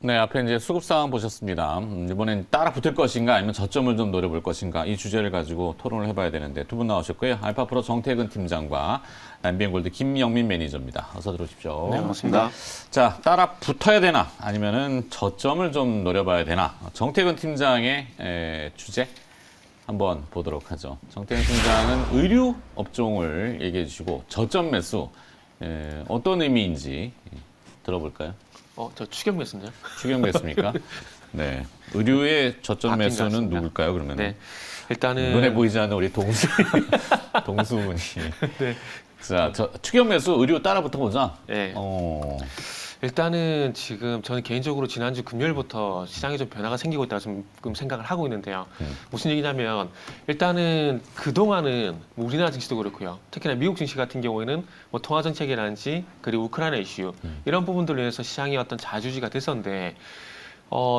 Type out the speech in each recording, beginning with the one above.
네, 앞에 이제 수급 상황 보셨습니다. 이번엔 따라 붙을 것인가 아니면 저점을 좀 노려볼 것인가 이 주제를 가지고 토론을 해봐야 되는데 두 분 나오셨고요. 알파프로 정태근 팀장과 MBN골드 김영민 매니저입니다. 어서 들어오십시오. 네, 반갑습니다. 자, 따라 붙어야 되나 아니면은 저점을 좀 노려봐야 되나 정태근 팀장의 주제 한번 보도록 하죠. 정태근 팀장은 의류 업종을 얘기해 주시고 저점 매수 어떤 의미인지 들어볼까요? 저 추경 매수인데요. 추경 매수입니까? 네. 의류의 저점 바뀐 것 매수는 같습니다. 누굴까요, 그러면? 네, 일단은 눈에 보이지 않는 우리 동수분이. 네. 자, 추경 매수 의류 따라 붙어보자. 네. 어, 일단은 지금 저는 개인적으로 지난주 금요일부터 시장에 좀 변화가 생기고 있다고 지금 생각을 하고 있는데요. 무슨 얘기냐면 일단은 그동안은 뭐 우리나라 증시도 그렇고요. 특히나 미국 증시 같은 경우에는 뭐 통화 정책이라든지 그리고 우크라이나 이슈 이런 부분들로 인해서 시장이 어떤 자주지가 됐었는데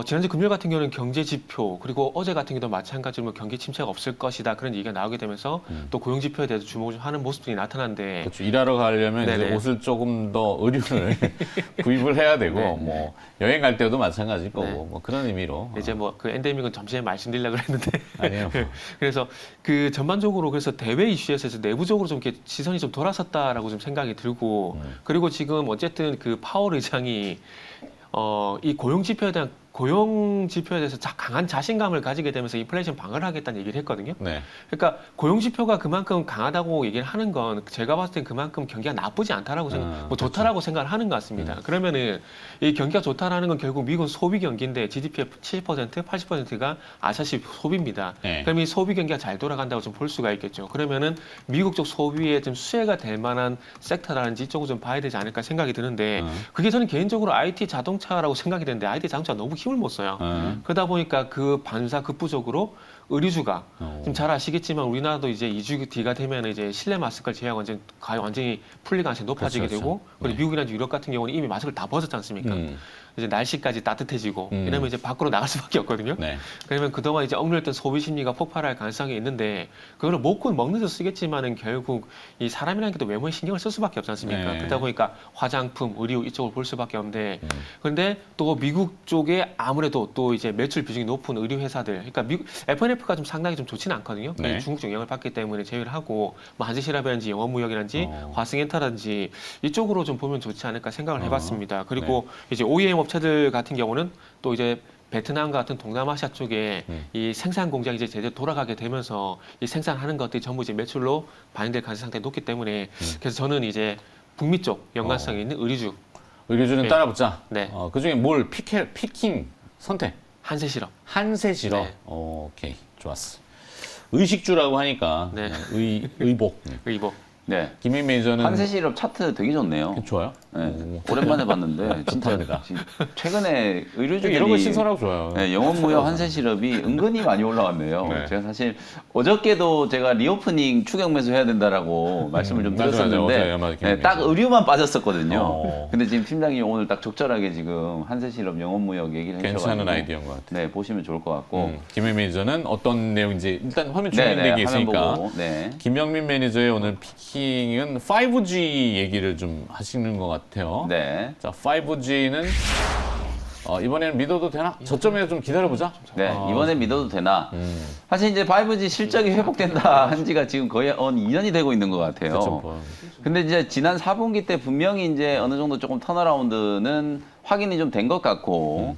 지난주 금요일 같은 경우는 경제 지표 그리고 어제 같은 경우도 마찬가지로 뭐 경기 침체가 없을 것이다 그런 얘기가 나오게 되면서 또 고용 지표에 대해서 주목을 좀 하는 모습들이 나타났는데 그렇죠. 일하러 가려면 이제 네네. 옷을 조금 더 의류를 구입을 해야 되고, 네. 뭐 여행 갈 때도 마찬가지일 거고, 네. 뭐 그런 의미로. 이제 뭐 그 엔데믹은 점심에 말씀드리려고 했는데 아니요. 그래서 그 전반적으로 그래서 대외 이슈에서 내부적으로 좀 이렇게 시선이 좀 돌아섰다라고 좀 생각이 들고 그리고 지금 어쨌든 그 파월 의장이 이 고용 지표에 대해서 강한 자신감을 가지게 되면서 인플레이션 방어를 하겠다는 얘기를 했거든요. 네. 그러니까 고용 지표가 그만큼 강하다고 얘기를 하는 건 제가 봤을 땐 그만큼 경기가 나쁘지 않다라고 뭐 좋다라고 생각을 하는 것 같습니다. 그러면은 이 경기가 좋다라는 건 결국 미국 소비 경기인데 GDP의 70%, 80%가 아시아식 소비입니다. 네. 그럼 이 소비 경기가 잘 돌아간다고 좀 볼 수가 있겠죠. 그러면은 미국 쪽 소비에 좀 수혜가 될 만한 섹터라든지 이쪽을 좀 봐야 되지 않을까 생각이 드는데 그게 저는 개인적으로 IT 자동차라고 생각이 되는데 IT 자동차 너무 힘을 못 써요. 그러다 보니까 그 반사 급부적으로 의류주가 지금 잘 아시겠지만 우리나라도 이제 2주 뒤가 되면 이제 실내 마스크를 제약 완전히 풀릴 가능성이 높아지게 그렇죠, 되고 그렇죠. 그리고 미국이나 유럽 같은 경우는 이미 마스크를 다 벗었지 않습니까? 이제 날씨까지 따뜻해지고 이러면 이제 밖으로 나갈 수밖에 없거든요. 네. 그러면 그동안 이제 억눌렸던 소비 심리가 폭발할 가능성이 있는데 그거를 먹고 먹는 데 쓰겠지만은 결국 이 사람이라는 게 또 외모에 신경을 쓸 수밖에 없지 않습니까? 네. 그러다 보니까 화장품, 의류 이쪽을 볼 수밖에 없는데 그런데 또 미국 쪽에 아무래도 또 이제 매출 비중이 높은 의류 회사들 그러니까 미국 F&F가 좀 상당히 좀 좋지는 않거든요. 네. 중국 쪽 영향을 받기 때문에 제외를 하고 뭐 한지시라든지 영업무역이라든지 화승엔터라든지 이쪽으로 좀 보면 좋지 않을까 생각을 해봤습니다. 그리고 이제 OEM 업체들 같은 경우는 또 이제 베트남 같은 동남아시아 쪽에 이 생산 공장이 이제 제대로 돌아가게 되면서 이 생산하는 것들이 전부 이제 매출로 반영될 가능성이 상당히 높기 때문에 그래서 저는 이제 북미 쪽 연관성이 있는 의류주 의류주는 네. 따라 붙자. 네. 그중에 뭘 피킹 선택? 한세실업 한세실업. 네. 오케이, 좋았어. 의식주라고 하니까 네. 의복. 의복 네. 김민 매니저는 한세실업 차트 되게 좋네요. 좋아요. 네. 오랜만에 봤는데 진짜 좋답니다. 최근에 의류주들이 이런 거 신선하고 좋아요. 네, 영업무역 한세실업이 은근히 많이 올라왔네요. 네. 제가 사실 어저께도 제가 리오프닝 추경 매수 해야 된다라고 말씀을 좀 맞아요. 드렸었는데 어제 네, 딱 의류만 빠졌었거든요. 어. 근데 지금 팀장님이 오늘 딱 적절하게 지금 한세실업 영업무역 얘기를 해주셔가지고 괜찮은 아이디어인 것 같아요. 네, 보시면 좋을 것 같고 김민 매니저는 어떤 내용인지 일단 화면 네, 준비된 게 화면 있으니까 보고 네. 김영민 매니저의 오늘 피킹은 5G 얘기를 좀 하시는 것 같아요. 네. 자, 5G는 이번에는 믿어도 되나? 저점에 좀 기다려보자. 네, 이번에 믿어도 되나? 사실 이제 5G 실적이 회복된다 한 지가 지금 거의 2년이 되고 있는 것 같아요. 그쵸. 근데 이제 지난 4분기 때 분명히 이제 어느 정도 조금 턴어라운드는 확인이 좀 된 것 같고,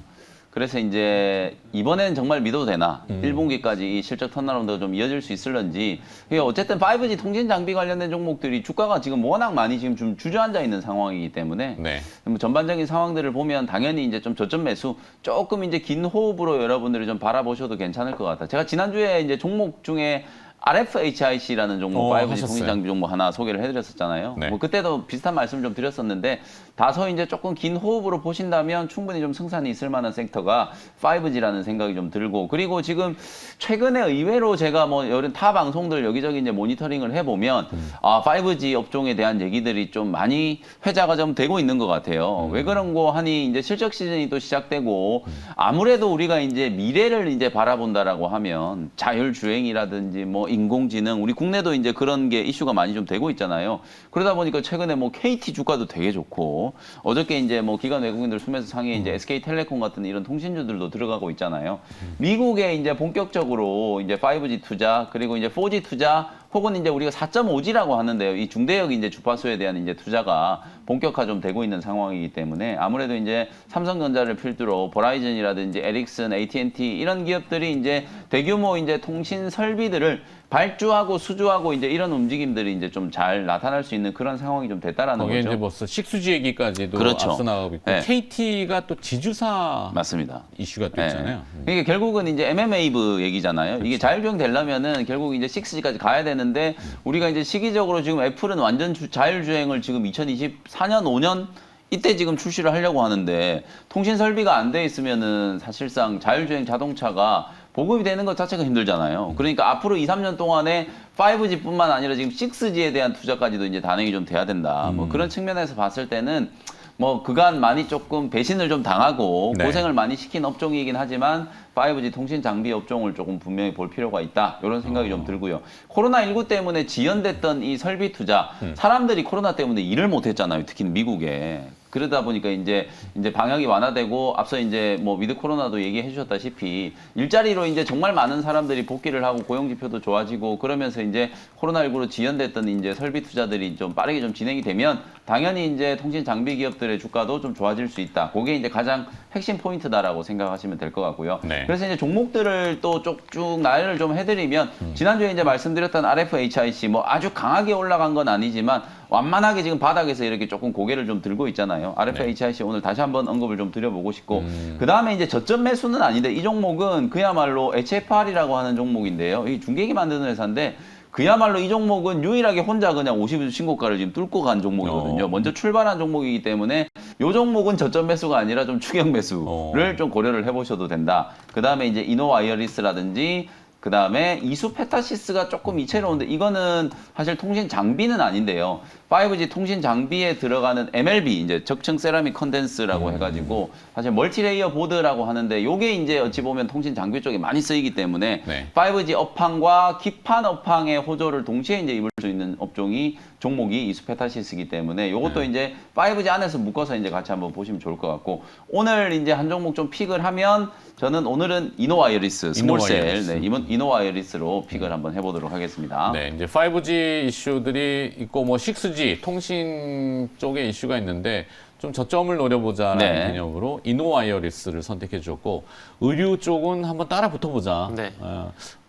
그래서 이제 이번에는 정말 믿어도 되나? 1분기까지 이 실적 턴어라운드가 좀 이어질 수 있을런지. 이게 어쨌든 5G 통신 장비 관련된 종목들이 주가가 지금 워낙 많이 지금 좀 주저앉아 있는 상황이기 때문에 네. 뭐 전반적인 상황들을 보면 당연히 이제 좀 저점 매수 조금 이제 긴 호흡으로 여러분들이 좀 바라보셔도 괜찮을 것 같아요. 제가 지난주에 이제 종목 중에 RFHIC라는 종목, 5G 하셨어요. 통신 장비 종목 하나 소개를 해드렸었잖아요. 네. 뭐 그때도 비슷한 말씀 좀 드렸었는데 다소 이제 조금 긴 호흡으로 보신다면 충분히 좀 승산이 있을 만한 섹터가 5G라는 생각이 좀 들고 그리고 지금 최근에 의외로 제가 뭐 여러 타 방송들 여기저기 이제 모니터링을 해보면 5G 업종에 대한 얘기들이 좀 많이 회자가 좀 되고 있는 것 같아요. 왜 그런 거 하니 이제 실적 시즌이 또 시작되고 아무래도 우리가 이제 미래를 이제 바라본다라고 하면 자율주행이라든지 뭐 뭐 인공지능, 우리 국내도 이제 그런 게 이슈가 많이 좀 되고 있잖아요. 그러다 보니까 최근에 뭐 KT 주가도 되게 좋고 어저께 이제 뭐 기관 외국인들 수매수 상위에 이제 SK텔레콤 같은 이런 통신주들도 들어가고 있잖아요. 미국에 이제 본격적으로 이제 5G 투자 그리고 이제 4G 투자 혹은 이제 우리가 4.5G라고 하는데요. 이 중대역 이제 주파수에 대한 이제 투자가 본격화 좀 되고 있는 상황이기 때문에 아무래도 이제 삼성전자를 필두로 버라이즌이라든지 에릭슨, AT&T 이런 기업들이 이제 대규모 이제 통신 설비들을 발주하고 수주하고 이제 이런 움직임들이 이제 좀 잘 나타날 수 있는 그런 상황이 좀 됐다라는 거기에 거죠. 이제 벌써 식수지 얘기까지도 그렇죠. 앞서 나가고 있고 네. KT가 또 지주사 맞습니다. 이슈가 또 있잖아요. 이게 결국은 이제 MMA브 얘기잖아요. 이게 자율주행 되려면은 결국 이제 6G까지 가야 되는데 우리가 이제 시기적으로 지금 애플은 완전 자율주행을 지금 2024년, 5년 이때 지금 출시를 하려고 하는데 통신 설비가 안 돼 있으면은 사실상 자율주행 자동차가 보급이 되는 것 자체가 힘들잖아요. 그러니까 앞으로 2, 3년 동안에 5G뿐만 아니라 지금 6G에 대한 투자까지도 이제 단행이 좀 돼야 된다. 뭐 그런 측면에서 봤을 때는 뭐 그간 많이 조금 배신을 좀 당하고 네. 고생을 많이 시킨 업종이긴 하지만 5G 통신 장비 업종을 조금 분명히 볼 필요가 있다. 이런 생각이 좀 들고요. 코로나19 때문에 지연됐던 이 설비 투자, 사람들이 코로나 때문에 일을 못 했잖아요. 특히 미국에. 그러다 보니까 이제 방역이 완화되고 앞서 이제 뭐 위드 코로나도 얘기해 주셨다시피 일자리로 이제 정말 많은 사람들이 복귀를 하고 고용 지표도 좋아지고 그러면서 이제 코로나19로 지연됐던 이제 설비 투자들이 좀 빠르게 좀 진행이 되면 당연히 이제 통신 장비 기업들의 주가도 좀 좋아질 수 있다. 그게 이제 가장 핵심 포인트다라고 생각하시면 될 것 같고요. 네. 그래서 이제 종목들을 또 쭉 나열을 좀 해드리면 지난주에 이제 말씀드렸던 RFHIC 뭐 아주 강하게 올라간 건 아니지만 완만하게 지금 바닥에서 이렇게 조금 고개를 좀 들고 있잖아요. RFHIC 오늘 다시 한번 언급을 좀 드려보고 싶고 그 다음에 이제 저점 매수는 아닌데 이 종목은 그야말로 HFR이라고 하는 종목인데요. 이 중계기 만드는 회사인데 그야말로 이 종목은 유일하게 혼자 그냥 50일 신고가를 지금 뚫고 간 종목이거든요. 먼저 출발한 종목이기 때문에 이 종목은 저점 매수가 아니라 좀 추격 매수를 좀 고려를 해보셔도 된다. 그 다음에 이제 이노와이어리스라든지 그 다음에 이수페타시스가 조금 이채로운데 이거는 사실 통신 장비는 아닌데요. 5G 통신 장비에 들어가는 MLB 이제 적층 세라믹 컨덴스라고 해가지고 사실 멀티레이어 보드라고 하는데 요게 이제 어찌 보면 통신 장비 쪽에 많이 쓰이기 때문에 네. 5G 업황과 기판 업황의 호조를 동시에 이제 입을 수 있는 업종이 종목이 이수페타시스이기 때문에 요것도 이제 5G 안에서 묶어서 이제 같이 한번 보시면 좋을 것 같고 오늘 이제 한 종목 좀 픽을 하면 저는 오늘은 이노와이어리스 스몰셀 이노와이어리스. 네, 이노와이어리스로 픽을 한번 해보도록 하겠습니다. 네, 이제 5G 이슈들이 있고 뭐 6G 통신 쪽에 이슈가 있는데 좀 저점을 노려보자라는 네. 개념으로 이노와이어리스를 선택해 주었고 의류 쪽은 한번 따라 붙어보자. 네.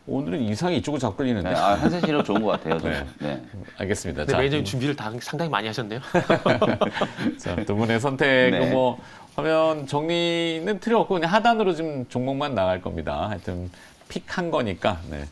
오늘은 이상이 이쪽으로 자꾸 끌리는데. 네, 한세 씨로 좋은 것 같아요. 저는. 네. 알겠습니다. 근데 매니저님 준비를 다 상당히 많이 하셨네요. 자, 두 분의 선택은 네. 뭐 하면 정리는 필요 없고 그냥 하단으로 지금 종목만 나갈 겁니다. 하여튼 픽한 거니까. 네.